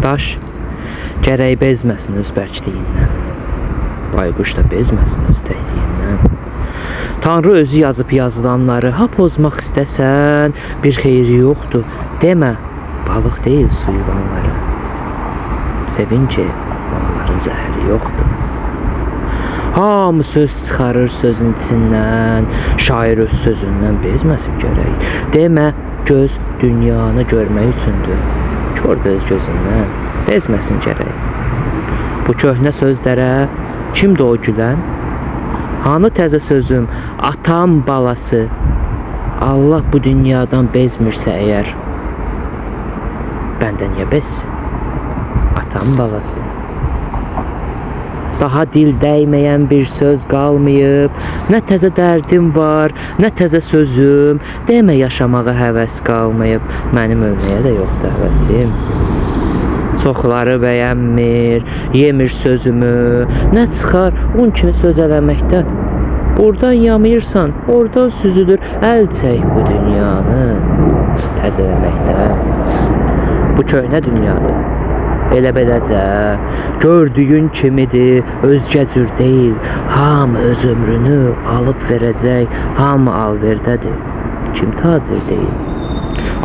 Daş gərək bezməsin öz bərkliyindən. Bayquş da bezməsin öz təkliyindən. Tanrı özü yazıb yazılanları ha pozmaq istəsən, bir xeyri yoxdur. Demə, balıq deyil su yulanları. Sevin ki, onların zəhəri yoxdur. Hamı söz çıxarır sözün içindən, şair öz sözündən bezməsin gərək. Demə, göz dünyanı görmək üçündür. Kör öz gözündən bezməsin gərək. Bu köhnə sözlərə kimdir o gülən? Hanı təzə sözüm, atam balası. Allah bu dünyadan bezmirsə əgər, bəndə niyə bezsin? Atam balası. Daha dil dəyməyən bir söz qalmayıb, nə təzə dərdim var, nə təzə sözüm. Demə yaşamağa həvəs qalmayıb, mənim ölməyə də yoxdur həvəsim. Çoxları bəyənmir, yemir sözümü. Nə çıxar un kimi söz eləməkdən? Oradan yamayırsan, oradan süzülür. Əl çək bu dünyanı təzələməkdən. Bu köhnə dünyadır. Elə beləcə gördüyün kimidir, özgə cür deyil. Hamı öz ömrünü alıb verəcək, hamı alverdədir. Kim tacir deyil.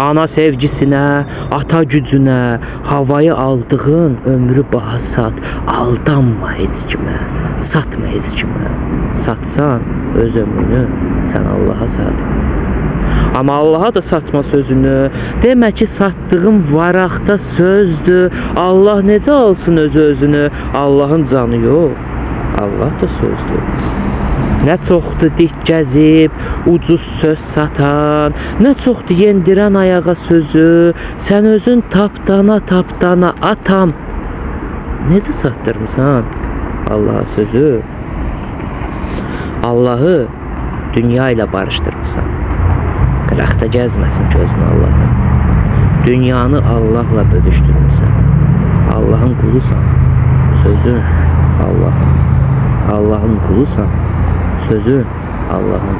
Ana sevgisinə, ata gücünə, havayı aldığın ömrü baha sat. Aldanma heç kimə, satma heç kimə. Satsan öz ömrünü sən Allaha sat. Amma Allaha da satma sözünü. Demə ki, satdığın varaqda sözdür. Allah necə alsın özünü? Allahın canı yox, Allah da sözdür. Nə çoxdur dik gəzib, ucuz söz satan, nə çoxdur yendirən ayağa sözü. Sən özün tapdana atam. Necə çatdırmısan Allaha sözü? Allahı dünya ilə barışdırmısan. Qıraqda gəzməsin gözün Allahı. Dünyanı Allahla bölüşdürmüsən. Allahın qulusan, sözün Allahın. Allahın qulusan, sözün Allahın.